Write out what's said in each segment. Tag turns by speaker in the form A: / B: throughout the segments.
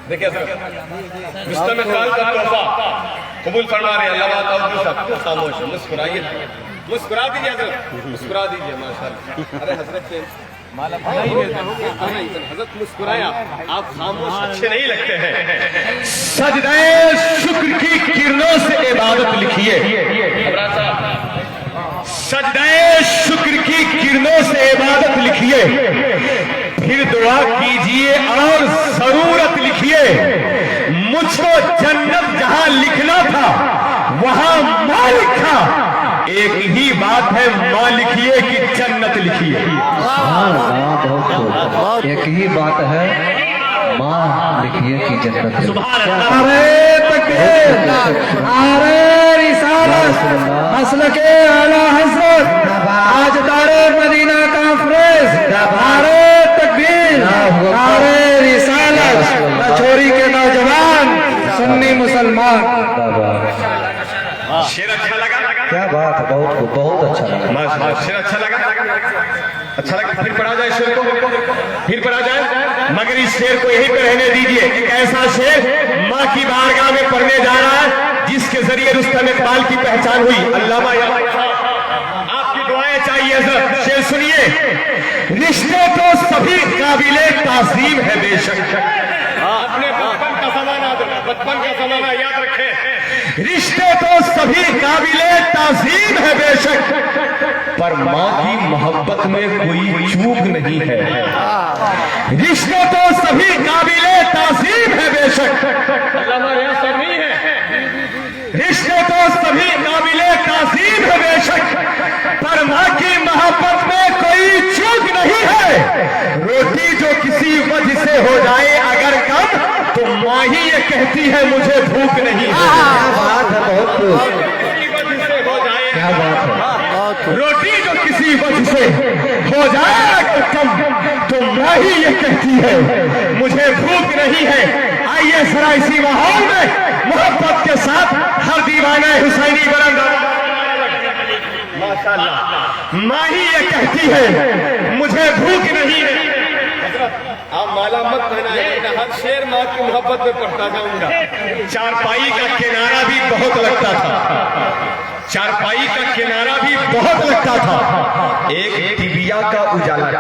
A: دیکھیں مستمع خان کا تحفہ قبول فرما رہے ہیں علامہ خاموش مسکرائیے مسکرا دیجیے حضرت مسکرا دیجیے ماشاءاللہ ارے حضرت حضرت مسکرایا آپ خاموش اچھے نہیں لگتے ہیں سجدہ شکر کی کرنوں سے عبادت لکھیے سجدہ شکر کی کرنوں سے عبادت لکھیے پھر دعا کیجئے اور ضرورت لکھیے مجھ کو جنت جہاں لکھنا تھا وہاں ماں لکھا ایک ہی بات ہے ماں لکھیے کہ جنت لکھیے
B: ایک ہی بات ہے ماں لکھیے کہ جنت
C: نعرہ تکبیر نعرہ رسالت مسلک اعلی حضرت تاجدار مدینہ کانفرنس نعرہ تکبیر نعرہ رسالت چھوڑی کے نوجوان سنی مسلمان
A: شیر اچھا لگا
B: کیا بات ہے بہت اچھا لگا
A: شیر اچھا لگا اچھا لگا پھر پڑھا جائے شیر کو پھر پڑھا جائے مگر اس شیر کو یہیں پہ رہنے دیجئے ایک ایسا شیر ماں کی بارگاہ میں پڑھنے جا رہا ہے جس کے ذریعے رستم اقبال کی پہچان ہوئی علامہ آپ کی دعائیں چاہیے حضرت شیر سنیے رشتے تو سبھی قابل تعظیم ہے بے شک اپنے بچپن کا زمانہ یاد رکھیں رشتے تو سبھی قابل تعظیم ہے بے شک پر ماں کی محبت میں کوئی چوک نہیں ہے رشتے تو سبھی قابل تعظیم ہے بے شک رشتے تو سبھی قابل تعظیم ہے بے شک پر ماں کی محبت میں کوئی چوک نہیں ہے روٹی جو کسی وجہ سے ہو جائے اگر کم تو ماں ہی یہ کہتی ہے مجھے بھوک نہیں ہے روٹی جو کسی وجہ سے ہو جائے اگر کم تو ماں ہی یہ کہتی ہے مجھے بھوک نہیں ہے آئیے ذرا اسی ماحول میں محبت کے ساتھ ہر دیوانہ حسینی بلند ماشاءاللہ ماں ہی یہ کہتی ہے مجھے بھوک نہیں ہے آپ مالا مت پہنائیں ہر شیر ماں کی محبت میں پڑھتا جاؤں گا چارپائی کا کنارہ بھی بہت لگتا تھا چارپائی کا کنارہ بھی بہت لگتا تھا ایک ڈبیا کا اجالا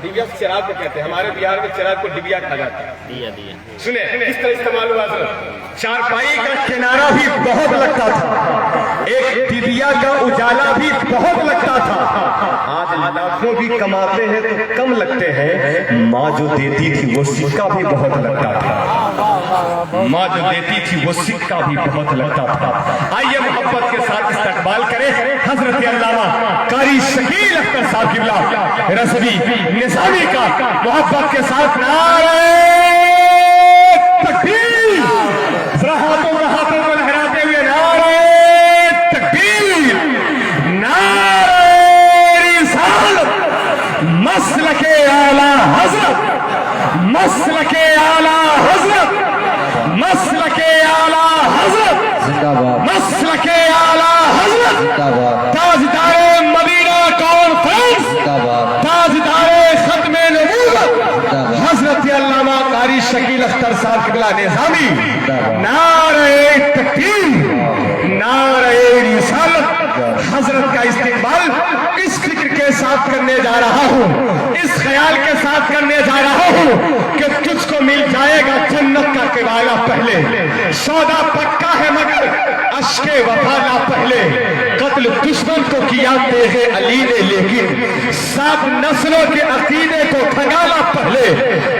A: ڈبیا چراغ کو کہتے ہیں ہمارے بہار میں چراغ کو ڈبیا کہا جاتا ہے سنیں کس طرح استعمال ہوا حضرت چارپائی کا کنارہ بھی بہت لگتا تھا ایک ڈبیا کا اجالا بھی بہت لگتا تھا آج لاکھوں بھی کماتے ہیں تو کم لگتے ہیں ماں جو دیتی تھی وہ سکہ بھی بہت لگتا تھا ماں جو دیتی تھی وہ سکہ بھی بہت لگتا تھا آئیے محبت کے ساتھ استقبال کریں حضرت علامہ قاری شکیل اختر صاحب قبلہ رضوی نظامی کا محبت کے ساتھ نعرہ تکبیر ہاتھوں کو لہراتے ہوئے نعرہ تکبیر نعرہ رسالت مسلک اعلی حضرت مسلک اعلی حضرت مسلک اعلی حضرت مسلک اعلی حضرت تاجدار مدینہ کانفرنس تاجدار ختم نبوت حضرت علامہ قاری شکیل اختر صاحب قبلہ نظامی نعرہ تکبیر نعرہ رسالت حضرت کا استقبال اس فکر کے ساتھ کرنے جا رہا ہوں اس خیال کے ساتھ کرنے جا رہا ہوں کہ تجھ کو مل جائے گا جنت کا قبالہ پہلے سودا پکا ہے مگر عشق وفا نہ پہلے قتل دشمن کو کیا تیغ علی نے لیکن 7 نسلوں کے عقیدے کو کھنگالا پہلے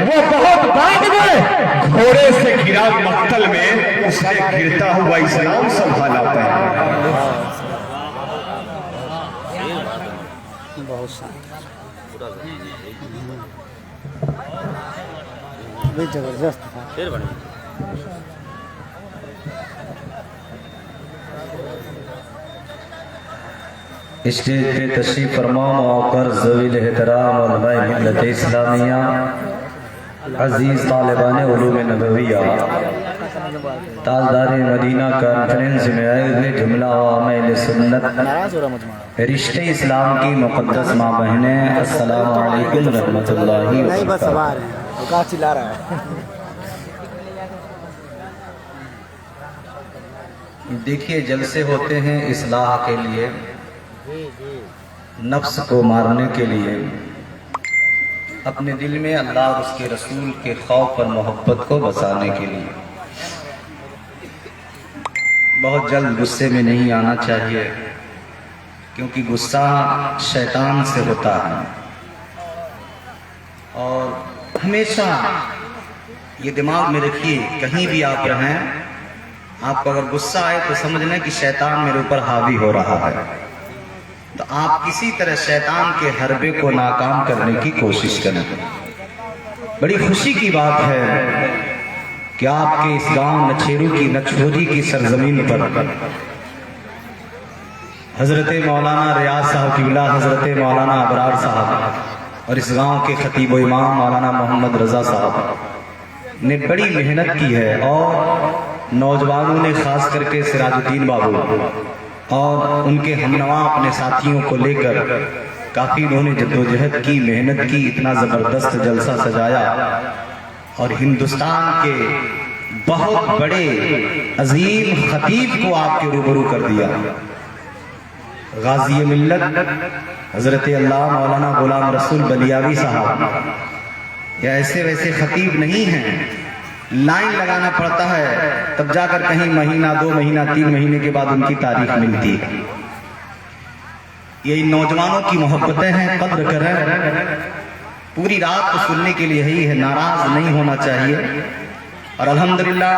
A: وہ بہت بعد میں گھوڑے سے گرا مقتل میں اس نے گرتا ہوا اسلام سنبھالا پہلے
C: بہت زبردست تھا
B: اسٹیج پہ تشریف فرما موقر ذویل احترام علماء ملت اسلامیہ عزیز طالبان علوم نبویہ تاجدار مدینہ کانفرنس میں آئے ہوئے جملہ عوام اہل سنت رشتے اسلام کی مقدس ماں بہنیں السلام علیکم ورحمۃ اللہ وبرکاتہ
C: कहाँ चिल्ला रहा है?
B: देखिए, जलसे होते हैं इस्लाह के लिए, नफ्स को मारने के लिए, अपने दिल में अल्लाह और उसके रसूल के खौफ और मोहब्बत को बसाने के लिए। बहुत जल्द गुस्से में नहीं आना चाहिए, क्योंकि गुस्सा शैतान से होता है। और हमेशा ये दिमाग में रखिए, कहीं भी आप रहें, आपको अगर गुस्सा आए तो समझ लें कि शैतान मेरे ऊपर हावी हो रहा है। तो आप किसी तरह शैतान के हरबे को नाकाम करने की कोशिश करें। बड़ी खुशी की बात है कि आपके इस गांव नछेरू की नछोरी की सरजमीन पर हजरत मौलाना रियाज साहब किबला, हजरत मौलाना अबरार साहब और इस गांव के खतीब व इमाम मौलाना मोहम्मद रजा साहब ने बड़ी मेहनत की है। और नौजवानों ने खास करके सिराजुद्दीन बाबू और उनके हमनवा अपने साथियों को लेकर काफ़ी उन्होंने जद्दोजहद की, मेहनत की, इतना ज़बरदस्त जलसा सजाया और हिंदुस्तान के बहुत बड़े अजीम खतीब को आपके रूबरू कर दिया। गाजी मिल्लत हज़रत अल्लाह मौलाना गुलाम रसूल बलियावी साहब या ऐसे वैसे खतीब नहीं हैं। लाइन लगाना पड़ता है, तब जाकर कहीं महीना, 2 महीना, 3 महीने के बाद उनकी तारीख मिलती है। ये इन नौजवानों की मोहब्बतें हैं, कद्र करें। पूरी रात को सुनने के लिए ही है, नाराज नहीं होना चाहिए। और अल्हम्दुलिल्लाह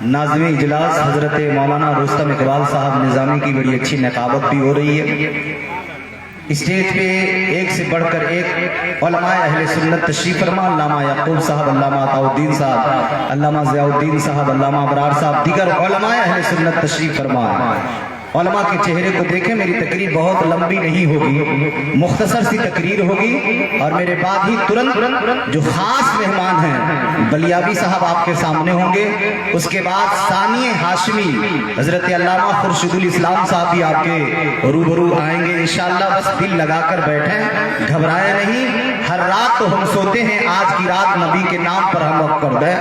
B: नाज़िम इजलास हजरत मौलाना रुस्तम इकबाल साहब निज़ामी की बड़ी अच्छी नकाबत भी हो रही है। स्टेज पे एक से बढ़कर एक उलमाए अहले सुन्नत तशरीफ फरमा, अल्लामा याकूब साहब, अल्लामा अताउद्दीन साहब, अल्लामा ज़ियाउद्दीन साहब, अल्लामा अबरार साहब, दीगर उलमाए अहले सुन्नत तशरीफ फरमा। उलमा के चेहरे को देखें। मेरी तकरीर बहुत लंबी नहीं होगी, मुख्तसर सी तकरीर होगी। और मेरे बाद ही तुरंत जो खास मेहमान हैं बलियावी साहब आपके सामने होंगे। उसके बाद सानिए हाशमी हजरत अल्लामा खुर्शीदुल इस्लाम साहब भी आपके रूबरू आएंगे इंशाअल्लाह। बस दिल लगाकर बैठें, घबराए नहीं। हर रात तो हम सोते हैं, आज की रात नबी के नाम पर हम वक्त कर दें।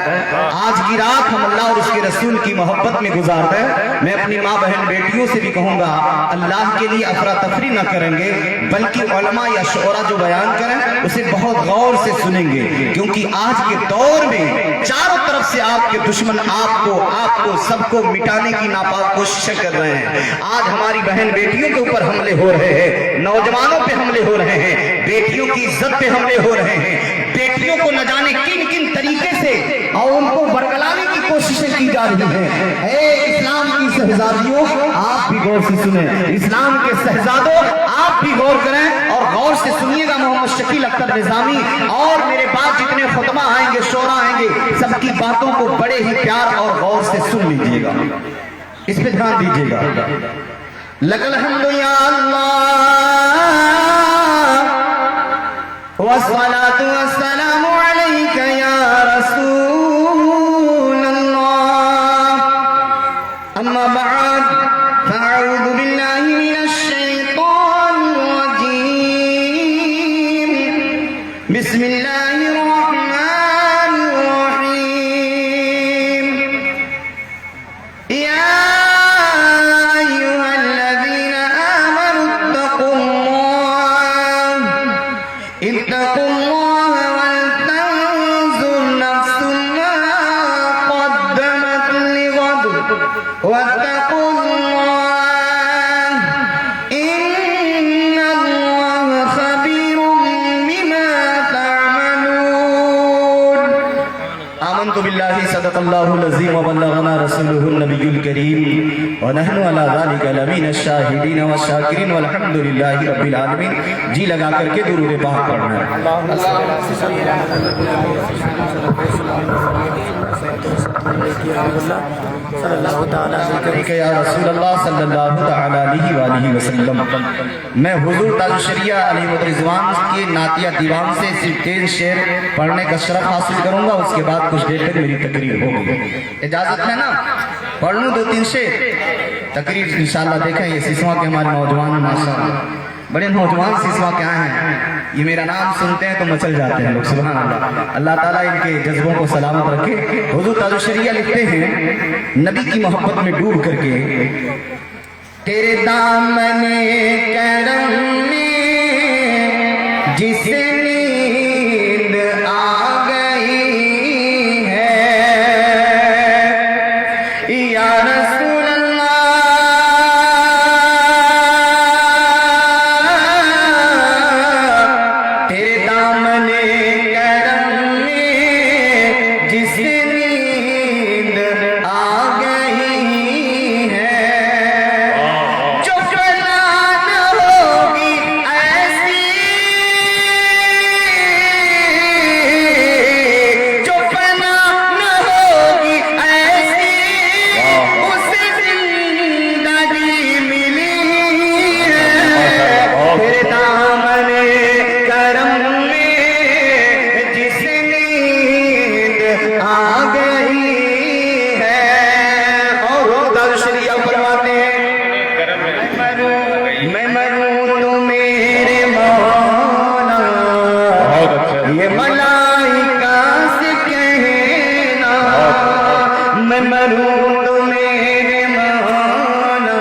B: आज की रात हम अल्लाह और उसके रसूल की मोहब्बत में गुजार दें। मैं अपनी माँ बहन बेटियों से भी कहूंगा, अल्लाह के लिए अफरा तफरी न करेंगे, बल्कि उलमा या शोरा जो बयान करें उसे बहुत गौर से सुनेंगे। क्योंकि आज के दौर में चारों तरफ से आपके दुश्मन आपको सबको मिटाने की नापाक कोशिशें कर रहे हैं। आज हमारी बहन बेटियों के ऊपर हमले हो रहे हैं, नौजवानों पे हमले हो रहे हैं, बेटियों की इज्जत पे हमले हो रहे हैं, बेटियों को न जाने किन किन तरीके से और उनको बरगलाने की कोशिशें की जा रही हैं। इस्लाम की शहजादियों, आप भी गौर से सुने। इस्लाम के शहजादों, आप भी गौर करें और गौर से सुनिएगा। मोहम्मद शकील अख्तर निजामी और मेरे बाद जितने खुतबा आएंगे, शोरा आएंगे, सबकी बातों को बड़े ही प्यार और गौर से सुन लीजिएगा, इस पे ध्यान दीजिएगा। लकल हम्दु या अल्लाह वस्सलातु वस्सलामु अलैका या रसूल अल्लाह, अम्मा बाद फअऊज़ु बिल्लाहि मिनश शैतानिर रजीम, बिस्मिल्लाहिर रहमानिर रहीम। या अय्युहल्लज़ीना आमनु इत्तक़ुल्लाह वलतंजुर नफ्सुम मा क़द्दमत लिग़द वत्तक़ुल्लाह इन्नल्लाह ख़बीरुम बिमा तअमलून। आमन्तु बिल्लाहि सदक़ल्लाहुल अज़ीम व बल्लगना रसूलुहुन नबियुल करीम व नहनु अला ज़ालिका लमीनश शाहिदीन व शाकिरीन वल्हम्दुलिल्लाहि रब्बिल आलमीन। जी लगा करके दुरूद पाक पढ़ना है। या रसूल अल्लाह सल्लल्लाहु तआला अलैहि वसल्लम, मैं हुजूर ताजुशरिया अली रिजवान के नातिया दीवान से सिर्फ 3 शेर पढ़ने का शरफ हासिल करूंगा। उसके बाद कुछ देर तक मेरी तकरीर होगी। इजाजत है ना? पढ़ लूं 2-3 शेर तकरीर इंशाअल्लाह। देखें ये सिसवा के हमारे नौजवान माशाअल्लाह बड़े नौजवान सिसवा के आए हैं। ये मेरा नाम सुनते हैं तो मचल जाते हैं लोग। सुभान अल्लाह। अल्लाह ताला इनके जज्बों को सलामत रखे। हुजूर ताजुश्शरिया लिखते हैं नबी की मोहब्बत में डूब करके, तेरे दामने करम में जिसे नींद आ गई है, या रसूल अल्लाह, तेरे दामने करम में जिसे नींद आ गई है, जो फना न होगी ऐसी, जो फना न होगी ऐसी, उसे जिंदगी मिली है, तेरे दामने करम में जिसे नींद आ गई है। और दारुशरिया फरमाते हैं, मैं मरूं तो मेरे मौला, ये मलाइका से कहना, मैं मरूं तो मेरे मौला,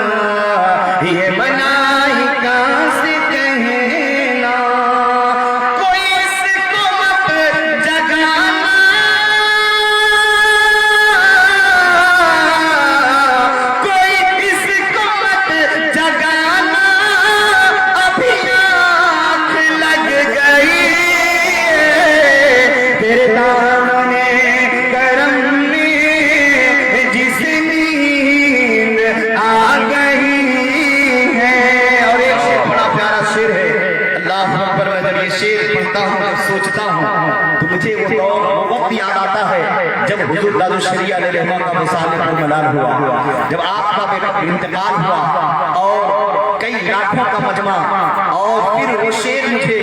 B: ये मलाइका से कहना, कोई इसको मत जगाना, कोई इसको मत जगाना, अभी आँख लग गई है, तेरे दामने करम में जिसे नींद आ गई है। और एक शेर बड़ा प्यारा शेर है, अल्लाह अकबर। मैं जब ये शेर पढ़ता हूँ जब सोचता हूँ तो मुझे वो दौर वो वक्त याद आता है जब हुजूर दारुशरिया अलैहिस्सलाम का विसाल कुर्बलान हुआ, जब आपका इंतकाल हुआ और कई लाखों का मजमा, और फिर वो शेर मुझे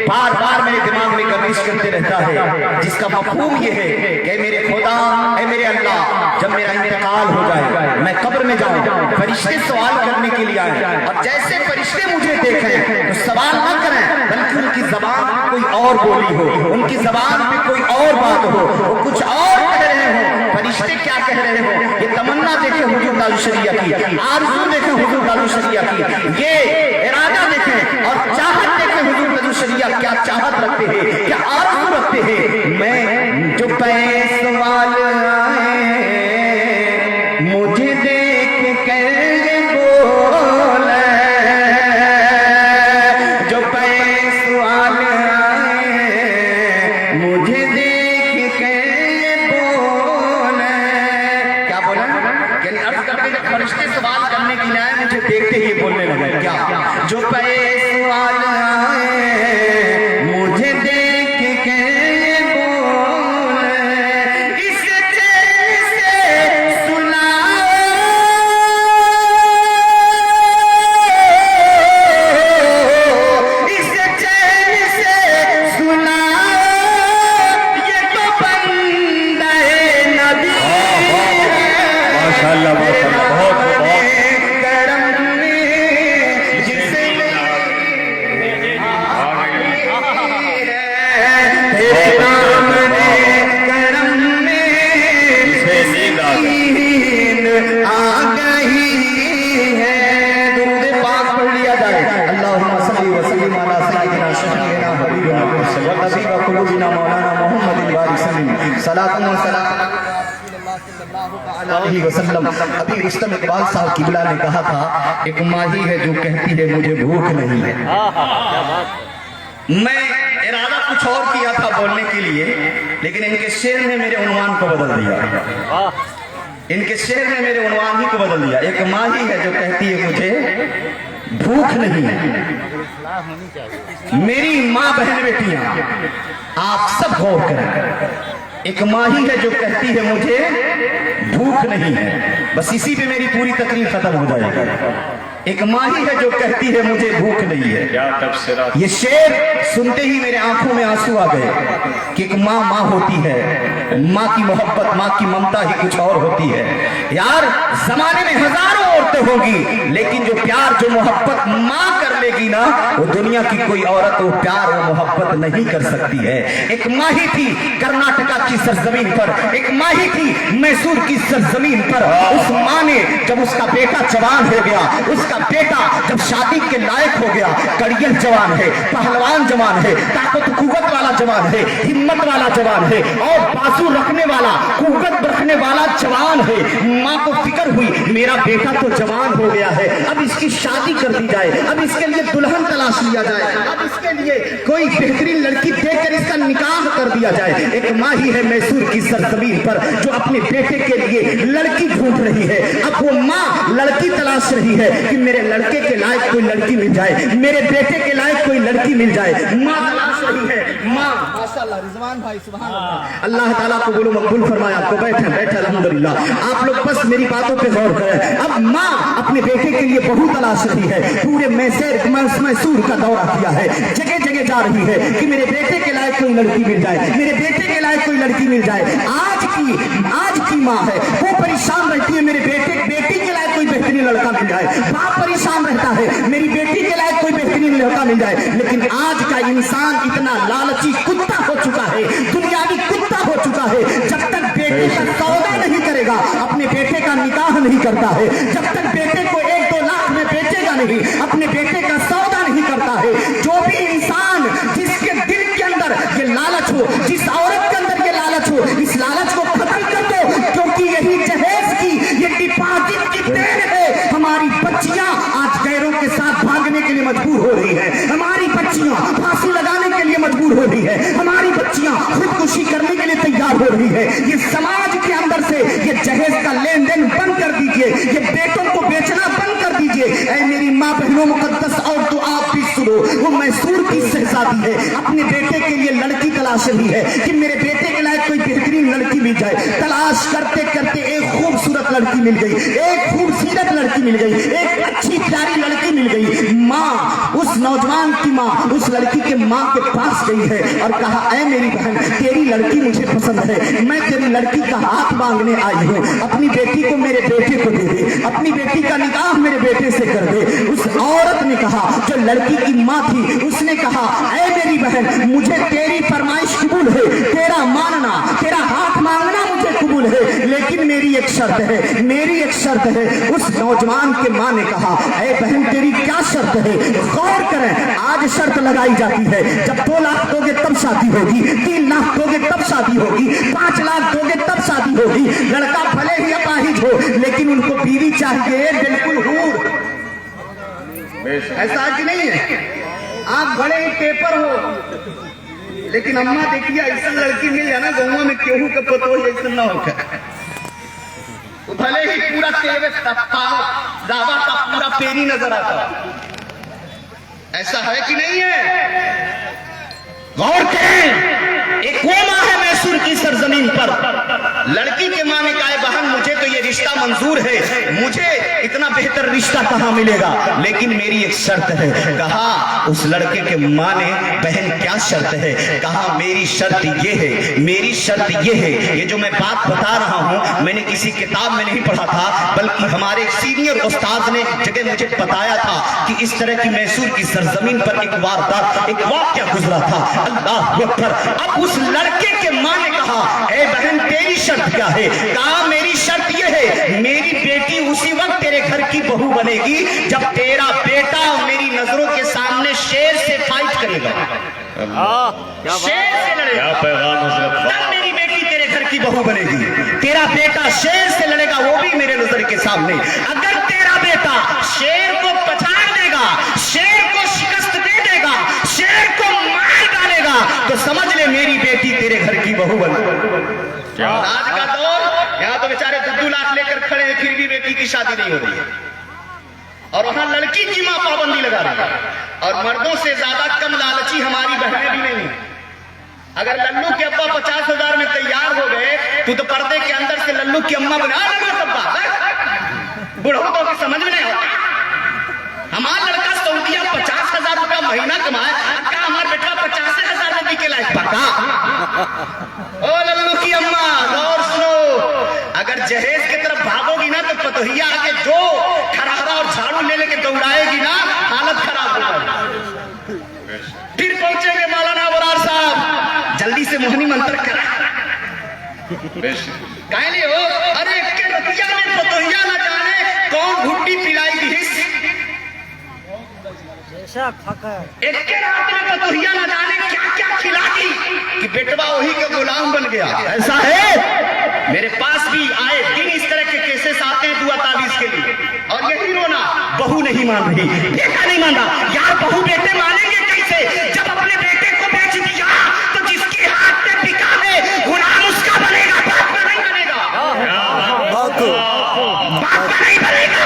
B: बार बार मेरे दिमाग में गर्दिश करते रहता है, जिसका मफहूम ये है कि मेरे खुदा, ऐ मेरे अल्लाह, जब मेरा इंतकाल हो जाए, मैं कब्र में जाऊं, फरिश्ते सवाल करने के लिए आए, और जैसे फरिश्ते मुझे देखें तो सवाल न करें, बल्कि उनकी जबान में कोई और बोली हो, उनकी जबान में कोई और बात हो, वो कुछ और कह रहे हो, फरिश्ते क्या कह रहे हो, ये तमन्ना देखें हुजूर दारुशरिया की, आरज़ू देखें हुजूर दारुशरिया की, ये इरादा देखें और चाहत देखें हुजूर दारुशरिया क्या चाहत रखते हैं, क्या आरज़ू रखते हैं। मैं जो पैसे वाले आए मुझे देख कर बोले, जो पैसे वाले आए मुझे देख कर बोले, क्या बोला, यानी अर्ज करते हैं जब फरिश्ते सवाल करने के लिए आए, मुझे देखते ही बोलने लगे, क्या, जो पैसे वाले आए मुझे देख के बोले, इस चैन से सुनाओ, इस चैन से सुनाओ, ये तो बंदा है नबी है,
A: माशाअल्लाह माशाअल्लाह, बहुत
B: करम में जिसे तेरे दामने करम में
A: नींद आ गई।
B: नींद आ गई है। दुरूद पाक पढ़ लिया जाए। अल्लाहुम्मा सल्ली व सल्लिम अला सय्यिदिना शफीइना हबीबिना व तबीब क़ुलूबिना मौलाना मुहम्मदिन व सल्लिम सलातun व सलाम अलैहि वसल्लम। अभी रुस्तम इकबाल साहब किबला ने कहा था, एक माही है जो कहती है मुझे भूख नहीं है। मैं इरादा कुछ और किया था बोलने के लिए, लेकिन इनके शेर ने मेरे उन्वान को बदल दिया, इनके शेर ने मेरे उन्वान ही को बदल दिया। एक माही है जो कहती है मुझे भूख नहीं है। मेरी माँ बहन बेटियां, आप सब गौर करें, एक माही है जो कहती है मुझे भूख नहीं है, बस इसी पे मेरी पूरी तकरीर खत्म हो जाएगी। एक माही है जो कहती है मुझे भूख नहीं है। ये शेर सुनते ही मेरे आंखों में आंसू आ गए कि एक माँ माँ होती है, माँ की मोहब्बत, माँ की ममता ही कुछ और होती है। यार जमाने में हजारों औरतें होंगी, लेकिन जो प्यार, जो मोहब्बत माँ करने मिलेगी ना, वो दुनिया की कोई औरत वो प्यार वो मोहब्बत नहीं कर सकती है। एक माही थी कर्नाटका की सरजमीन पर, एक माही थी मैसूर की सरजमीन पर। उस माँ ने जब उसका बेटा जवान हो गया, उसका बेटा जब शादी के लायक हो गया, कड़ियल जवान है, पहलवान जवान है, ताकत कुव्वत वाला जवान है, हिम्मत वाला जवान है और बाजू रखने वाला, कुव्वत रखने वाला जवान है। माँ को फिक्र हुई मेरा बेटा तो जवान हो गया है, अब इसकी शादी कर दी जाए, अब इसके लिए दुल्हन तलाश लिया जाए, अब इसके लिए कोई बेहतरीन लड़की देखकर इसका निकाह कर दिया जाए। एक माँ ही है मैसूर की सरजमीन पर जो अपने बेटे के लिए लड़की ढूंढ रही है। अब वो माँ लड़की तलाश रही है कि मेरे लड़के के लायक कोई लड़की मिल जाए, मेरे बेटे के लायक कोई लड़की मिल जाए। माँ तलाश रही है, माँ माशाअल्लाह रिजवान भाई सुभान अल्लाह, अल्लाह ताला कबूल मकबूल फरमाए आपको। बैठे बैठे अल्हम्दुलिल्लाह। आप लोग बस मेरी बातों पे गौर करें। अब माँ अपने बेटे के लिए बहू तलाश रही है, पूरे मैसूर का दौरा किया है, जगह जगह जा रही है कि मेरे बेटे के लायक कोई लड़की मिल जाए, मेरे बेटे के लायक कोई लड़की मिल जाए। आज की माँ है वो परेशान रहती है, मेरे बेटी के लायक कोई बेहतरीन लड़का मिल जाए। बाप परेशान रहता है मेरी बेटी के लायक कोई बेहतरीन लड़का मिल जाए। लेकिन आज का इंसान इतना लालची कुत्ता हो चुका है, दुनियावी कुत्ता हो चुका है। जब तक बेटे का सौदा नहीं करेगा, अपने बेटे का निकाह नहीं करता है, जब तक बेटे को 1-2 लाख में बेचेगा नहीं, अपने बेटे का सौदा नहीं करता है। जो भी इंसान जिसके दिल के अंदर ये लालच हो, जिस औरत के अंदर ये लालच हो, इस लालच को खत्म कर दो, क्योंकि यही जहेज की, ये डिपॉजिट की देन है। हमारी बच्चियां आज गैरों के साथ भागने के लिए मजबूर हो रही है, हमारी बच्चियां फांसी लगाने के लिए मजबूर हो रही है, हमारी बच्चियां खुदकुशी करने के लिए तैयार हो रही है। ये समाज के अंदर से ये जहेज का लेन देन बंद कर दीजिए, ये बेटों को बेचना बंद कर दीजिए। ऐ मेरी माँ बहनों मुकद्दस और तो आप भी सुनो, वो मैसूर की शहजादी है, अपने बेटे के लिए लड़की तलाश रही है कि मेरे बेटे के लायक कोई बेहतरीन लड़की मिल जाए। तलाश करते करते एक खूबसूरत लड़की मिल गई, एक खूबसूरत लड़की मिल गई, एक अच्छी प्यारी लड़की मिल गई। माँ उस नौजवान की माँ उस लड़की के माँ के पास गई है और कहा ऐ मेरी बहन तेरी लड़की मुझे पसंद है, मैं तेरी लड़की का हाथ मांगने आई हूँ, अपनी बेटी को मेरे बेटे को दे दे, अपनी बेटी का निकाह मेरे बेटे से कर दे। उस औरत ने कहा, जो लड़की की माँ थी, उसने कहा ऐ मेरी बहन मुझे तेरी फरमाइश कबूल है, तेरा मानना, तेरा हाथ मांगना मुझे कबूल है, लेकिन मेरी एक शर्त है, मेरी एक शर्त है। उस नौजवान के माँ ने कहा ऐ बहन तेरी क्या शर्त है? गौर करें, आज शर्त लगाई जाती है जब 2 लाख दोगे तब शादी होगी, 3 लाख दोगे तब शादी होगी, 5 लाख दोगे तब शादी होगी। लड़का भले ही अपाहिज हो लेकिन उनको बीवी चाहिए बिल्कुल हूर। ऐसा कि नहीं है? आप बड़े ही पेपर हो लेकिन अम्मा देखिए ऐसा लड़की मिल जाए ना गाँव में केहू का पतो ऐसा ना होगा, भले ही पूरा दावा का पूरा पेरी नजर आता। ऐसा है कि नहीं है? गौर करें, एक वो माँ है मैसूर की सरजमीन पर, लड़की के माँ ने कहा बहन मुझे तो ये रिश्ता मंजूर है, मुझे इतना बेहतर रिश्ता कहाँ मिलेगा, लेकिन मेरी एक शर्त है। कहा उस लड़के के माँ ने बहन क्या शर्त है? कहा मेरी शर्त ये है, मेरी शर्त ये है, ये जो मैं बात बता रहा हूँ मैंने किसी किताब में नहीं पढ़ा था, बल्कि हमारे सीनियर उस्ताद ने एक जगह मुझे बताया था कि इस तरह की मैसूर की सरजमीन पर एक वारदात, एक वाक़या गुजरा था। अल्लाह अकबर। अब उस लड़के के माँ ने कहा ए बहन तेरी शर्त क्या है? कहा मेरी शर्त ये है, मेरी बेटी उसी वक्त तेरे घर की बहू बनेगी जब तेरा बेटा मेरी नजरों के सामने शेर से फाइट करेगा, शेर से लड़ेगा, तब मेरी बेटी तेरे घर की बहू बनेगी। तेरा बेटा शेर से लड़ेगा वो भी मेरे नजर के सामने। अगर तेरा बेटा शेर को पछाड़ देगा, शेर को शिकस्त दे देगा, शेर को मार डालेगा, तो समझ ले मेरी बेटी तेरे घर की बहू बनेगी। आज का दौर, यहाँ तो बेचारे 2 लाख लेकर खड़े हैं फिर भी बेटी की शादी नहीं हो रही है, और वहां लड़की की मां पाबंदी लगा रही है, और मर्दों से ज्यादा कम लालची हमारी बहनें भी नहीं। अगर लल्लू के अब्बा 50,000 में तैयार हो गए तो पर्दे के अंदर से लल्लू की अम्मा बना बुढ़ो तो समझ में नहीं आता। हमारा लड़का सऊदिया 50,000 रुपया महीना कमाए, क्या हमारा बेटा 50,000 में बिके लायक पका? ओ लल्लू की अम्मा गौर सुनो, अगर जहेज की तरफ भागोगी ना तो पतोहिया आके जो खरारा और झाड़ू ले लेके दौड़ाएगी ना, हालत हालत खराब हो गई। फिर पहुंचेंगे मौलाना बरार साहब, जल्दी से मोहनी मंत्र करा कहले हो। अरे के रतिया में पतोहिया न जाने कौन घुट्टी पिलाई दी, एक के रात में पतोहिया न जाने क्या क्या खिला दी कि बेटवा वही का गुलाम बन गया। ऐसा है, मेरे पास भी आए दिन इस तरह के केसेस आते हैं दुआ तावीज के लिए, और यही रोना, बहू नहीं मान रही, बेटा नहीं मान रहा। यार बहू बेटे मानेंगे कैसे जब अपने बेटे को बेच दिया तो जिसके हाथ में बिका है गुलाम उसका बनेगा, बाप का नहीं बनेगा, बाप का नहीं बनेगा,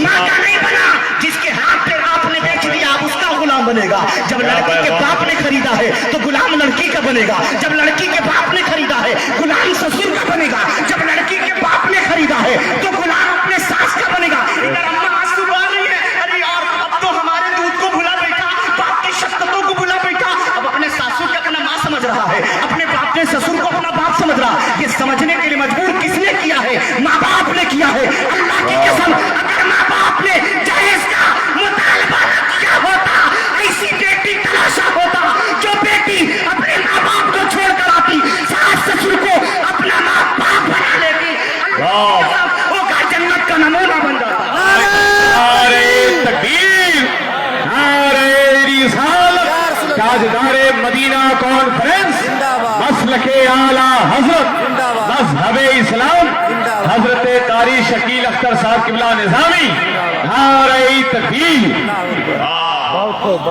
B: माँ का नहीं बना। जिसके हाथ पे आपने बेच दिया आप उसका गुलाम बनेगा। जब लड़की के बाप ने खरीदा है तो गुलाम लड़की का बनेगा। जब लड़की के बाप ने खरीदा है गुलाम ससुर का बनेगा। जब लड़की के बाप ने खरीदा है तो गुलाम अपने सास का बनेगा। इधर अम्मा आंसू बहा रही है, अरे यार अब तो हमारे दूध को भुला बैठा, बाप की शक्कतों को भुला बैठा, अब अपने सासू को अपना माँ समझ रहा है, अपने बाप ने ससुर को अपना बाप समझ रहा। ये समझने के लिए मजबूर किसने किया है? माँ बाप ने किया है। अल्लाह की कसम, अगर माँ बाप ने दहेज का मुतालबा किया होता, ऐसी बेटी तलाशा होता जो बेटी अपने माँ बाप को छोड़कर आती, सास ससुर को अपना माँ बाप बना लेती, वो जन्नत का नमूना बन जाता।
A: नारे तकबीर, नारे रिसालत, ताजदारे मदीना कॉन्फ्रेंस, मसलके आला हजरत मजहब इस्लाम हजरत कारी शकील अख्तर साहब किबला निजामी, नारे तकबीर।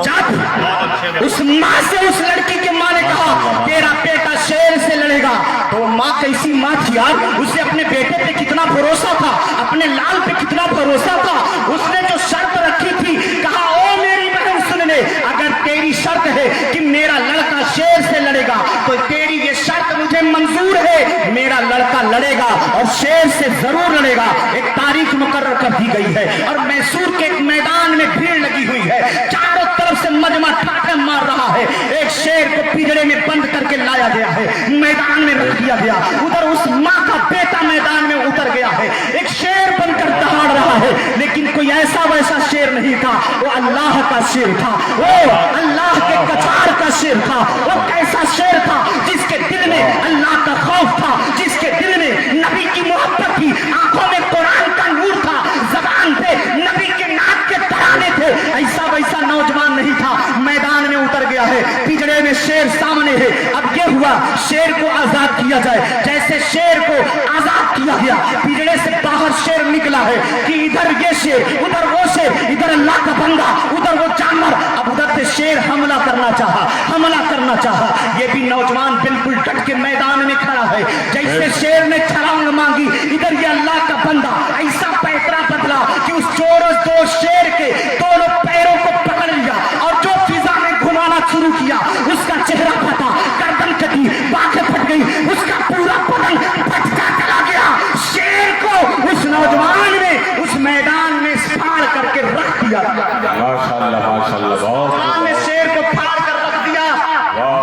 B: जब उस माँ से उस लड़की के माँ ने कहा तेरा बेटा शेर से लड़ेगा, तो माँ कैसी माँ थी यार, उसे अपने बेटे पे कितना भरोसा था, अपने लाल पे कितना भरोसा था। उसने जो शर्त रखी थी, कहा ओ मेरी बहन सुन ले, अगर तेरी शर्त है कि मेरा लड़का शेर से लड़ेगा तो तेरी ये शर्त मुझे मंजूर है, मेरा लड़का लड़ेगा और शेर से जरूर लड़ेगा। एक तारीख मुकर्रर कर दी गई है और मैसूर के एक मैदान में भीड़ लगी हुई है, चारों तरफ से मजमा ठाठे मार रहा है। एक शेर को पिंजरे में बंद करके लाया गया है, मैदान में रख दिया गया। उधर उस माँ का बेटा मैदान में उतर गया है, एक शेर बनकर दहाड़ रहा है, लेकिन कोई ऐसा वैसा शेर नहीं था, वो अल्लाह का शेर था, वो अल्लाह के कचार का शेर था। वो कैसा शेर था? जिसके दिल में अल्लाह का खौफ था, जिसके दिल में नबी की मोहब्बत थी, आंखों में कुरान का नूर था, जबान पे नबी के नाक के तराने थे। ऐसा वैसा नौजवान नहीं था, मैदान में उतर गया है, पिंजरे में शेर सामने है। अब ये हुआ शेर को आजाद किया जाए। जैसे शेर को आजाद किया गया, पिंजरे से बाहर शेर निकला है कि इधर ये शेर, उधर वो शेर, इधर अल्लाह का बंदा, उधर वो जानवर। अब उधर से शेर हमला करना चाहा। ये भी नौजवान बिल्कुल डट के मैदान में खड़ा है। जैसे शेर ने छलांग मांगी, इधर ये अल्लाह का बंदा ऐसा पैतरा बदला कि उस दो शेर के दोनों पैरों को पकड़ लिया और जो फिजा में घुमाना शुरू किया, उसका चेहरा फटा, गर्दन कटी, बाखें फट गई, उसका पूरा बदन फटका चला गया। शेर को उस नौजवान ने उस मैदान में फाड़ करके रख दिया।
A: माशाअल्लाह माशाअल्लाह, बहुत
B: शेर को फाड़ कर रख दिया।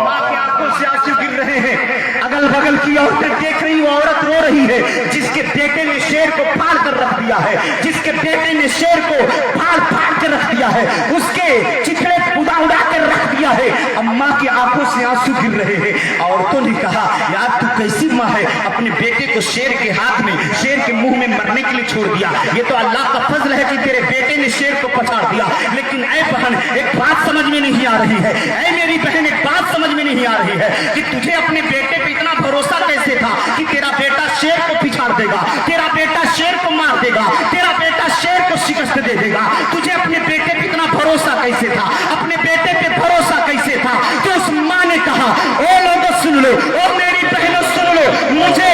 B: माँ की आंखों से आंसू गिर रहे हैं, अगल बगल की औरतें देख रही, वो औरत रो रही है जिसके बेटे ने शेर को फाड़ कर रख दिया है, जिसके बेटे ने शेर को फाड़ के रख दिया है, उसके चिथड़े उड़ा कर रख दिया है। अम्मा की आंखों से आंसू गिर रहे हैं। औरतों ने कहा यार तू कैसी माँ है, अपने बेटे को शेर के हाथ में, शेर के मुंह में मरने के लिए छोड़ दिया। ये तो अल्लाह का फजल है कि तेरे बेटे ने शेर को पछाड़ दिया। लेकिन ऐ बहन, एक बात समझ में नहीं आ रही है, ऐ मेरी बहन, एक बात समझ में नहीं आ रही है कि तुझे अपने बेटे पे इतना भरोसा कैसे था कि तेरा बेटा शेर को पिछाड़ देगा, तेरा बेटा शेर को मार देगा, तेरा बेटा शेर को शिकस्त दे देगा। तुझे अपने बेटे पे इतना भरोसा कैसे था, अपने बेटे पे भरोसा कैसे था? तो उस माँ ने कहा ओ लोगों सुन लो, ओ मेरी बहनों सुन लो, मुझे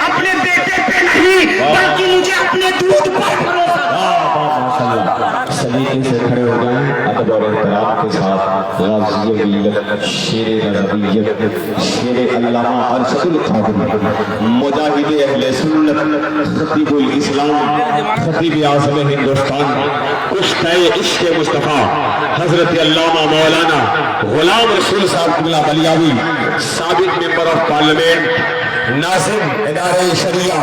B: अपने बेटे पे नहीं बल्कि मुझे अपने दूध पर भरोसा।
D: सलीके से खड़े हो जाएं अदब और एहतराम के साथ। गाज़ियत, शेर नज़रियत, शेर अल्लामा अरशदुल क़ादिर, मुजाहिद अहले सुन्नत, खतीबुल इस्लाम, खतीब आज़म हिंदुस्तान, कुश्ते इश्क़ मुस्तफ़ा हज़रत अल्लामा मौलाना गुलाम रसूल साहब किबला बलियावी, साबिक़ मेंबर ऑफ पार्लियामेंट, नाज़िम इदारे शरिया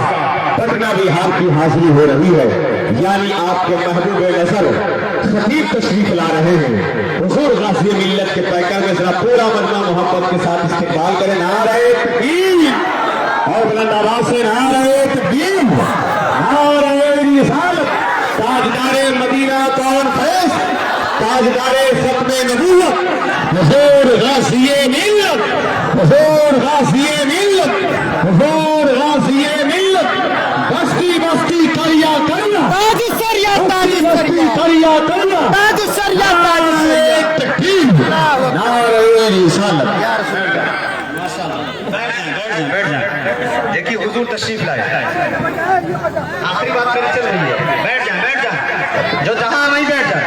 D: पटना बिहार की हाजिरी हो रही है। यानी आपके महबूब नजर खतीब तशरीफ ला रहे हैं। हुजूर गाज़ी मिल्लत के पैकर में जरा पूरा मजमा मोहब्बत के साथ इस्तेमाल करें। नारे तकबीर और बुलंद आवाज से नारे तकबीर, नारे रिसालत। ताजदारे मदीना कौन फैज, ताजदारे खत्मे नबूवत, हुजूर गाज़ी मिल्लत, हुजूर गाज़ी मिल्लत, हुजूर गाज़ी मिल्लत। बस्ती बस्ती करिया करना,
C: ताज सरिया, ताज
D: बस्ती
C: सरिया,
D: करिया करना।
C: ताज सरिया, ताज सरिया।
D: तकबीर, नारे रिसालत।
B: बैठ जाए। देखिए हुजूर तशरीफ लाए, आखिरी बात मेरी चल रही है। बैठ जाए, बैठ जाए, जो जहां वहीं बैठ जाए,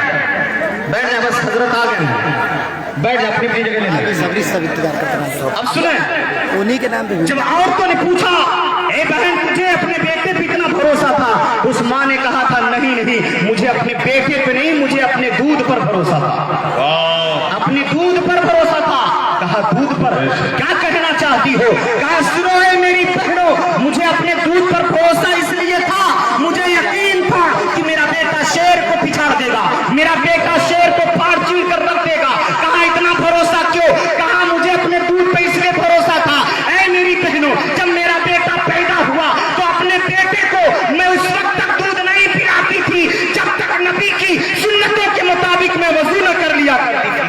B: बैठ जाए। बस हजरत आ गए हैं, बैठ जाए, अपनी अपनी जगह ले लें।
C: सबरी सब इंतजार करते
B: अब सुने,
C: उन्हीं के नाम पे
A: जब औरतों ने पूछा, ए बहन तुझे अपने बेटे पे इतना भरोसा था? उस माँ ने कहा था, नहीं नहीं, मुझे अपने बेटे पे नहीं, मुझे अपने दूध पर भरोसा था। अपने दूध पर भरोसा था। कहा दूध पर क्या कहना चाहती हो? कहा सुनो है मेरी बहनों, मुझे अपने दूध पर भरोसा इसलिए था, मुझे यकीन था कि मेरा बेटा शेर को पिछाड़ देगा, मेरा बेटा शेर को फाड़ चीर कर रख देगा। कहा इतना भरोसा क्यों? कहा मुझे अपने दूध पे इसलिए भरोसा था, ऐ मेरी बहनों, जब मेरा बेटा पैदा हुआ तो अपने बेटे को मैं उस वक्त तक दूध नहीं पिलाती थी जब तक नबी की सुन्नतों के मुताबिक मैं वजू न कर लिया करती थी।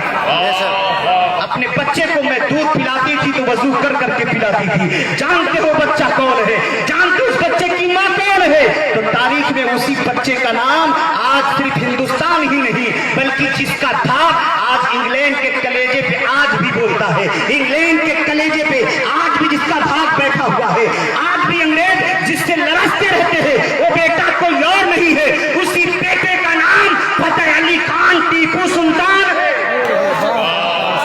A: अपने बच्चे को मैं दूध पिलाती थी तो वजू कर करके पिलाती थी। जानते हो बच्चा कौन है? जानते हो उस बच्चे की माँ कौन है? तो तारीख में उसी बच्चे का नाम आज सिर्फ हिंदुस्तान ही नहीं बल्कि जिसका था आज इंग्लैंड के कलेजे पे आज भी बोलता है, इंग्लैंड के कलेजे पे आज भी जिसका भाग बैठा हुआ है, आज भी अंग्रेज जिससे लड़ते रहते हैं, वो बेटा कोई और नहीं है, उसी बेटे का नाम फतेह अली खान टीपू सुल्तान है।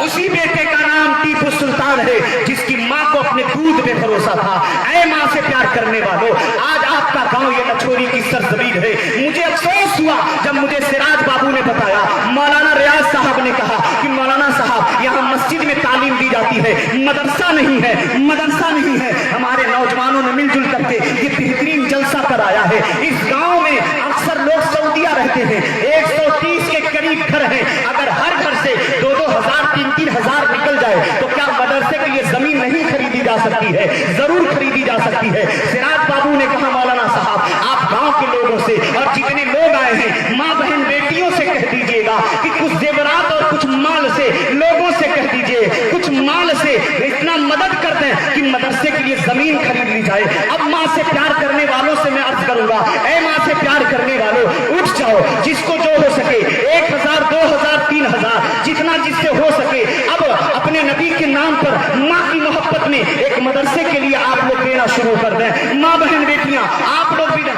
A: उसी बेटे का नाम टीपू सुल्तान है जिसकी माँ को अपने दूध पे भरोसा था। ऐ माँ से प्यार करने वालों, आज आपका गांव ये लछोरी की सरजमीन है। मुझे अफसोस हुआ जब मुझे सिराज बाबू ने बताया, मौलाना रियाज साहब ने कहा कि मौलाना साहब यहाँ मस्जिद में तालीम दी जाती है, मदरसा नहीं है, मदरसा नहीं है। हमारे नौजवानों ने मिलजुल करके ये बेहतरीन जलसा कराया है। इस गांव में अक्सर लोग सऊदिया रहते हैं, 130 के करीब घर हैं। अगर हर घर से 2-2 हजार 3-3 हजार निकल जाए तो क्या मदरसे के लिए जमीन नहीं खरीदी जा सकती है? जरूर खरीदी जा सकती है। सिराज बाबू ने कहा, मौलाना साहब आप गांव के लोगों से और जितने लोग आए हैं, माँ बहन बेटियों से कह दीजिएगा कि कुछ जेवरात और कुछ माल से लोगों से कह दीजिए, कुछ माल से इतना मदद कर दें कि मदरसे के लिए जमीन खरीद ली जाए। अब माँ से प्यार करने वालों से मैं अर्ज करूंगा, ऐ माँ से प्यार करने वालों, उठ जाओ, जिसको जो हो सके 1000 2000 3000 जितना जिससे हो सके, अब अपने नबी के नाम पर माँ की मोहब्बत में एक मदरसे के लिए आप लोग देना शुरू कर दें। माँ बहन बेटियां आप लोग भी दें।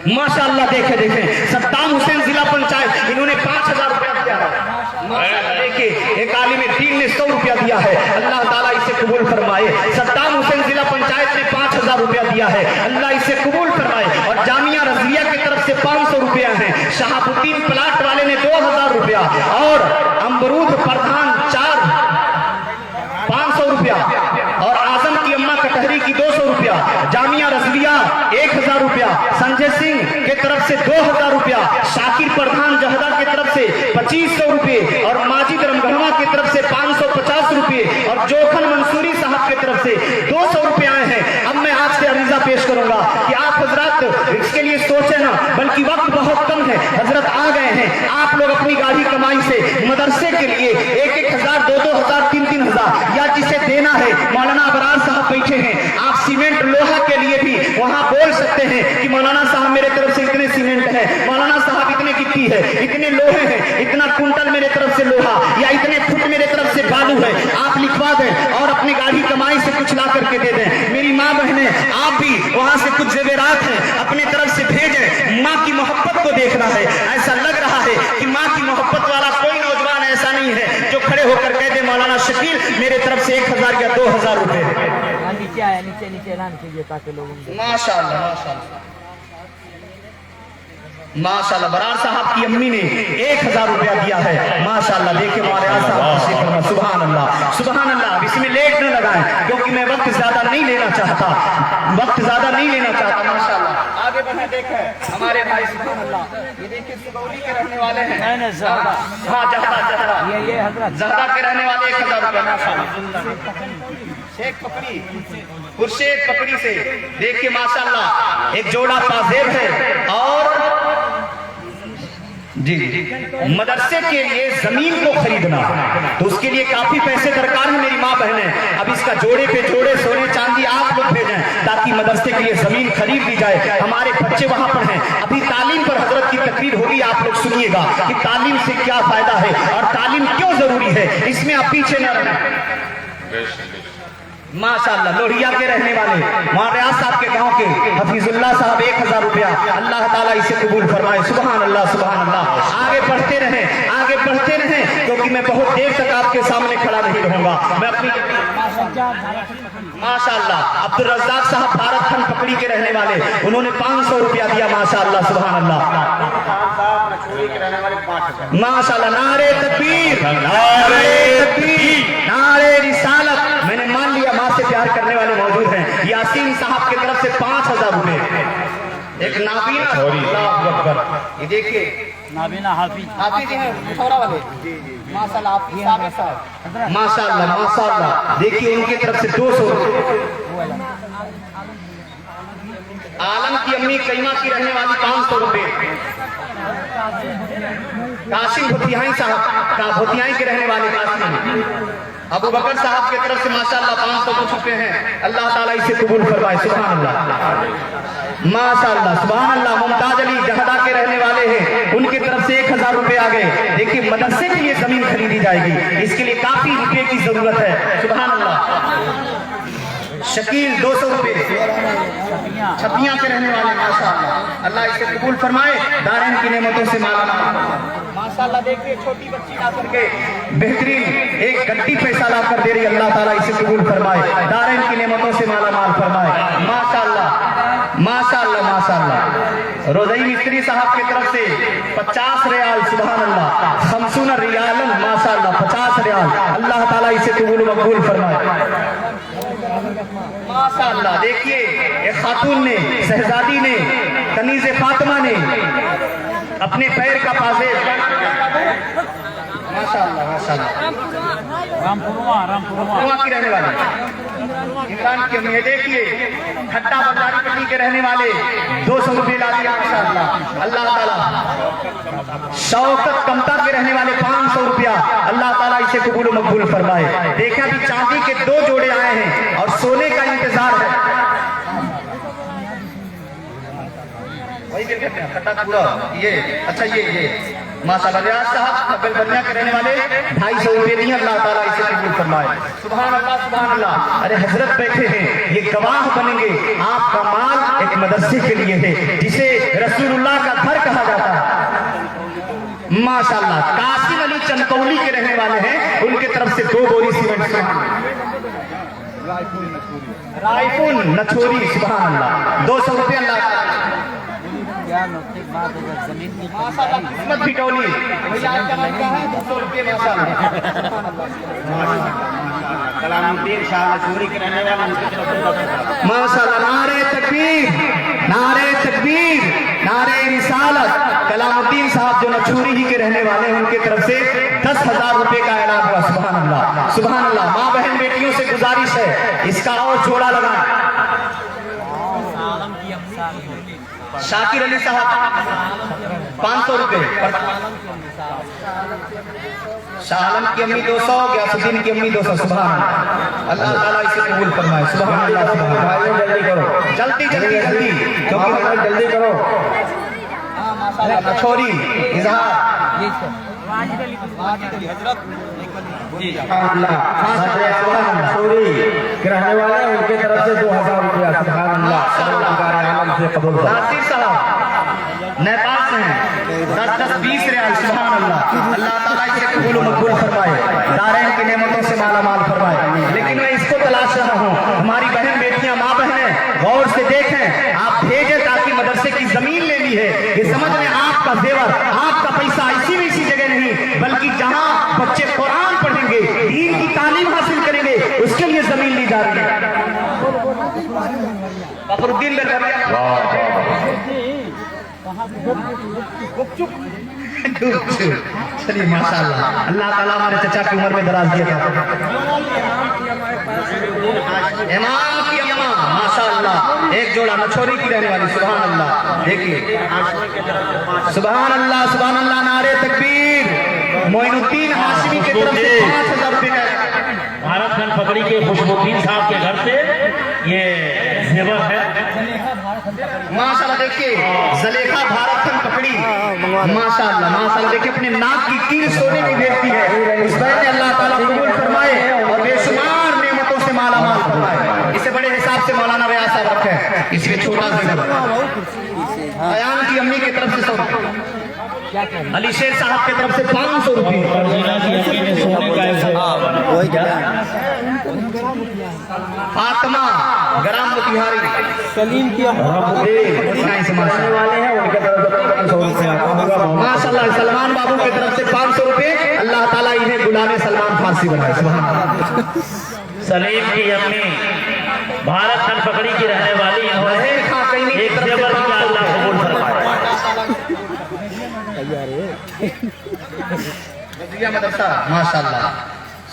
A: माशाअल्लाह, देखे सद्दाम हुसैन जिला पंचायत इन्होंने 5000 रुपया दिया है। देखिए एक आलिम दीन ने 100 रुपया दिया है, अल्लाह ताला इसे कबूल फरमाए। सद्दाम हुसैन जिला पंचायत ने 5000 रुपया दिया है, अल्लाह इसे कबूल फरमाए। और जामिया रजिया की तरफ से 500 रुपया है। शहाबुद्दीन प्लाट वाले ने 2000 रुपया और अमरूद प्रधान 500 रुपया और आजम की अम्मा कटहरी की 200 रुपया, जामिया रजविया 1000 रुपया, संजय सिंह के तरफ से 2000 रुपया, शाकिर प्रधान जहदा की तरफ से 2500 रुपये और माजिद रमगढ़वा की तरफ से 550 रुपये और जोखन मंसूरी साहब की तरफ से 200 रुपये आए हैं। अब मैं आपसे अरीजा पेश करूंगा कि आप हजरत इसके लिए सोचे ना, बल्कि वक्त बहुत कम है, हजरत आ गए हैं। आप लोग अपनी गाड़ी कमाई से मदरसे के लिए 1-1000 2-2000 3-3000 या जिसे देना है, मौलाना अबरार साहब बैठे हैं, आप सीमेंट लोहा के लिए भी वहां बोल सकते हैं कि मौलाना साहब मेरे तरफ से इतने सीमेंट है, मौलाना साहब इतने गिट्टी है, इतने लोहे हैं, इतना कुंटल मेरे तरफ से लोहा या इतने फुट मेरे तरफ से बालू है। आप लिखवा दें और अपनी गाड़ी कमाई से कुछ ला करके दे दें। मेरी माँ बहने, आप भी वहां से कुछ जेवरात है अपनी तरफ से भेजें। माँ की मोहब्बत को देखना है। ऐसा लग रहा है कि माँ की मोहब्बत वाला कोई नौजवान ऐसा नहीं है जो खड़े होकर कह दे मौलाना शकील मेरे तरफ से 1000 या 2000 रुपए।
C: नीचे आया, नीचे नीचे ऐलान कीजिए ताकि लोग
A: माशाअल्लाह माशाअल्लाह।
B: माशाल्लाह बरार साहब की अम्मी ने 1000 रुपया दिया है। माशाल्लाह देखिए हमारे साहब, सुभान अल्लाह सुभान अल्लाह। अब इसमें लेट न लगाएं क्योंकि मैं वक्त ज्यादा नहीं लेना चाहता, माशाल्लाह आगे बढ़े। देखें हमारे भाई सुभान अल्लाह, ये देखिए सुगौली के रहने वाले हैं। हाँ जहरा
C: ये हजरत
B: जहरा के रहने वाले 1000 रुपया माशाल्लाह। शेख पकड़ी खुर्शेद पकड़ी से देखिए माशाल्लाह एक जोड़ा पाजेब है। और जी मदरसे के लिए जमीन को खरीदना तो उसके लिए काफी पैसे दरकार है मेरी माँ बहनें। अब इसका जोड़े पे जोड़े सोने चांदी आप लोग भेजें ताकि मदरसे के लिए जमीन खरीद ली जाए, हमारे बच्चे वहां पर हैं। अभी तालीम पर हजरत की तकरीर होगी, आप लोग सुनिएगा कि तालीम से क्या फायदा है और तालीम क्यों जरूरी है, इसमें आप पीछे न रहें। माशाल्लाह लोहिया के रहने वाले वहाँ रियाज साहब के गांव के हफीजुल्लाह साहब 1000 रुपया, अल्लाह ताला इसे कबूल फरमाए। सुभान अल्लाह सुभान अल्लाह। आगे बढ़ते रहें क्योंकि मैं बहुत देर तक आपके सामने खड़ा नहीं रहूंगा। मैं अपनी माशाल्लाह अब्दुल रज़्ज़ाक साहब भारत खंड पकड़ी के रहने वाले, उन्होंने 500 रुपया दिया। माशाल्लाह सुभान अल्लाह माशाल्लाह। नारे तकबीर नारे रिसालत। मैंने मान लिया माँ से प्यार करने वाले मौजूद हैं। यासीन साहब की तरफ से 5000 रुपए। एक नाबीना, अल्लाहु अकबर। ये देखिए
C: नाबीना हाफिज
B: हैं थोड़ा वाले
C: माशाल्लाह आप
B: माशाल्लाह माशाल्लाह। देखिए उनकी तरफ से 200 रुपए। आलम की अम्मी कईमा की रहने वाली 500 रुपए। कासिम भोतियाई साहब का भोतियाई के रहने वाले कासिम अबू बकर साहब की तरफ से माशाल्लाह 500 कुछ रुपए हैं। अल्लाह ताला इसे कबूल फरमाए। सुभान अल्लाह माशाल्लाह सुभान अल्लाह। मुमताज अली जहदा के रहने वाले हैं, उनकी तरफ से 1000 रुपए आ गए। देखिए मदरसे के लिए जमीन खरीदी जाएगी, इसके लिए काफी रुपए की जरूरत है। सुभान अल्लाह। शकील 200 रुपए छपियां के रहने वाले माशाल्लाह, अल्लाह इसे कबूल फरमाए, दारैन की नेमतों से माला माशाल्लाह। देखिए छोटी बच्ची ला करके बेहतरीन एक गड्डी पैसा ला कर दे रही, अल्लाह ताला इसे कबूल फरमाए, दारैन की नेमतों से माला माल फरमाए। माशाल्लाह माशाल्लाह माशाल्लाह। रोज़ई मिस्त्री साहब की तरफ से 50 रियाल। सुभान अल्लाह। 50 रियालन माशाल्लाह 50 रियाल, अल्लाह ताला इसे कबूल मकबूल फरमाए। माशाल्लाह देखिए एक खातून ने, शहजादी ने, कनीज़ फातिमा ने अपने पैर का पाजेब माशाल्लाह माशाल्लाह रामपुरवा की रहने वाले इमरान की अम्मी। देखिए खट्टा बाजारी पट्टी के रहने वाले 200 रुपये ला दिया माशाल्लाह। अल्लाह ताला शौकत कमता के रहने वाले 500 रुपया, अल्लाह ताला इसे कबूल मकबूल फरमाए। देखिए अभी चांदी के 2 जोड़े आए हैं और सोने का इंतजार है। वही खट्टा पूरा ये अच्छा ये माशाल्लाह। रियाज साहब बेलबनिया के रहने वाले 250 रुपये दिए, अल्लाह ताला इसे कबूल फरमाए। सुभान अल्लाह सुभान अल्लाह। अरे हजरत बैठे हैं, ये गवाह बनेंगे आपका माल एक मदरसे के लिए है जिसे रसूलुल्लाह का घर कहा जाता है। माशाल्लाह कासिम अली चंदौली के रहने वाले हैं, उनके तरफ से 2 बोरी सीमेंट। रायपुर नछोरी सुभान अल्लाह 200 रुपये। अल्लाह माशाल्लाह किस्मत बिटौली भैया आपका नाम क्या है? 200 रुपये माशाल्लाह। कलामुद्दीन शाह नछोरी के रहने वाले माशाल्लाह। नारे तकबीर नारे रिसालत। कलामुद्दीन साहब जो नछोरी ही के रहने वाले हैं, उनके तरफ से 10,000 रुपए का ऐलान हुआ। सुभान अल्लाह सुभान अल्लाह। माँ बहन बेटियों से गुजारिश है इसका और जोड़ा लगाएं। शाकिर अली साहब 500 रुपए। शाह आलम की अम्मी 200, गयासुद्दीन की अम्मी 200। सुभान अल्लाह ताला इसे कबूल फरमाए। सुभान अल्लाह सुभान। जल्दी करो जल्दी क्योंकि जल्दी करो। नछोरी इजहार रहने वाले उनके तरफ से 2000 रुपया। नासिर साहब नेपाल से हैं, 10-10 20 रियाल। सुभान अल्लाह। अल्लाह ताला इसे कबूल मकबूल फरमाए, दारैन की नेमतों से माला माल फरमाए। लेकिन मैं इसको तलाश रहा हूँ, हमारी बहन बेटियां माँ बहनें गौर से देखें, आप भेजें ताकि मदरसे की जमीन ले ली है। ये समझ में आपका जेवर, आपका पैसा इसी जगह नहीं, बल्कि जहां बच्चे कुरान पढ़ेंगे, दीन की तालीम हासिल करेंगे, उसके लिए जमीन ली जा रही है। फखरुद्दीन चलिए माशाअल्लाह, अल्लाह ताला हमारे चचा की उम्र में दराज दिया था। इमाम की अम्मा माशाअल्लाह, एक जोड़ा मछोरी की रहने वाली, सुभान अल्लाह। देखिए सुभान अल्लाह, नारे तकबीर। मोइनुद्दीन हाशमी की तरफ से 5000 रुपए
E: भारत खान पकड़ी के खुशबुद्दीन साहब के घर से ये जेवर है
B: माशाअल्लाह। देखिए जलेखा भारत खन पकड़ी माशाअल्लाह। देखिए अपने नाक की कील सोने की भेजती है। उस बहन ने अल्लाह ताला कबूल फरमाए और बेशुमार नेमतों से माला माल फरमाए। इसे बड़े हिसाब से मौलाना रियाज साहब रखे, इसमें छोटा बयान की अम्मी की तरफ से 100 रुपये, अली शेर साहब की तरफ से 500 रुपये, फातिमा ग्राम मोतिहारी, सलीम की वाले हैं उनके तरफ से 500 रुपये माशाअल्लाह। सलमान बाबू की तरफ से 500 रुपये। अल्लाह ताला इन्हें गुलामे सलमान फारसी बनाए। सुभान अल्लाह।
E: सलीम की अम्मी भारत खान पकड़ी की रहने वाली, इन्होंने एक जेवर किया, अल्लाह कबूल फरमाए।
B: माशाअल्लाह,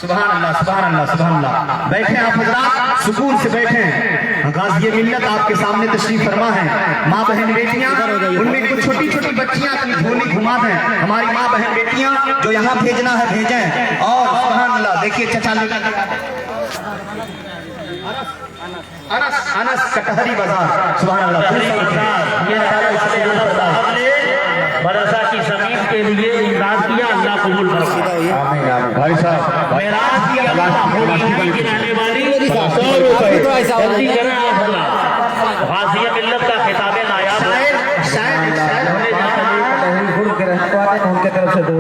B: सुभान अल्लाह, सुभान अल्लाह, सुभान अल्लाह। बैठे आप हजरात, सुकून से बैठे। गाज़िए मिल्लत आपके सामने तशरीफ फरमा है। माँ बहन बेटियां, उनमें कुछ छोटी छोटी बच्चियां अपनी झोली घुमा दें। हमारी माँ बहन बेटियां जो यहाँ भेजना है भेजें। और सुभान अल्लाह, देखिए चचा अनस कटहरी बाजार, सुभान अल्लाह।
E: मदरसा की जमीन के लिए इमदाद किया, अल्लाह कबूल फरमाए।
D: भाई साहब
E: मेराज की अल्लाह की रहने वाली 100 रुपए जल्दी करें आप अल्लाह। गाज़िए मिल्लत का खिताब नायाब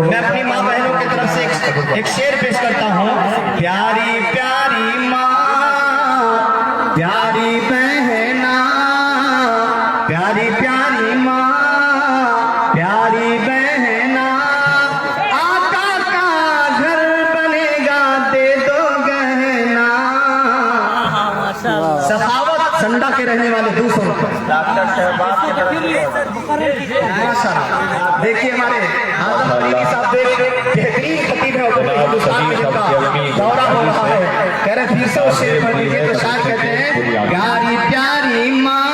B: मैं अपनी माँ बहनों की तरफ से एक शेर पेश करता हूँ। प्यारी प्यारी माँ, प्यारी बहना, प्यारी प्यारी माँ, प्यारी बहना, आका का घर बनेगा, दे दो गहना। सखावत संडा के रहने वाले 200 रुपये। देखिए हमारे साहब बेहतरीन खतीब है, हिंदुस्तान में जिनका दौरा हो रहा है, कह रहे फिर से शेर पढ़ लीजिए। तो शायद कहते हैं प्यारी प्यारी माँ,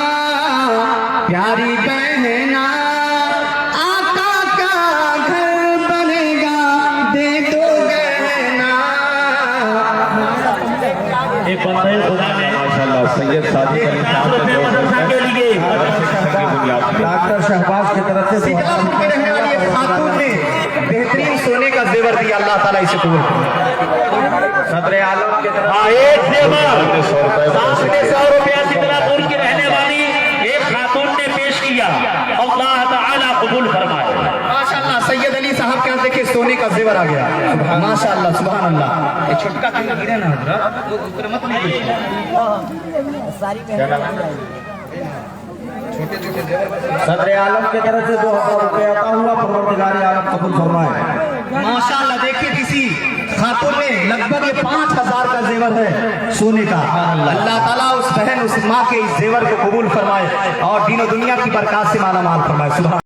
B: प्यारी बहना, आका का घर बनेगा, दे दो गहना।
E: एक बंदे खुदा ने
D: माशाल्लाह सैयद सादी का इंतजाम
E: मदरसा के लिए
D: डॉक्टर शहबाज की तरफ से
B: सिकलापुर में रहने वाली एक खातून ने बेहतरीन सोने का जेवर दिया, अल्लाह ताला इसे कबूल करे। सदर आलम के तरफ
E: एक जेवर 100 रुपया सिकलापुर की रहने वाली एक खातून ने पेश किया, अल्लाह ताला कबूल फरमाए।
B: माशाअल्लाह। सैयद अली साहब के यहाँ देखिए सोने का जेवर आ गया, माशाअल्लाह, सुभान अल्लाह। ये छोटका कहीं गिरे ना हजरत, वो ऊपर मत लीजिए।
F: सदर आलम की तरफ से 2000 रुपये आता हुआ, परवरदिगार आलम कबूल फरमाए।
B: माशाअल्लाह। देखिए किसी खातून में लगभग ये 5000 का जेवर है सोने का। अल्लाह ताला उस बहन, उस माँ के इस जेवर को कबूल फरमाए और दीन और दुनिया की बरकत से माला माल फरमाए। सुभान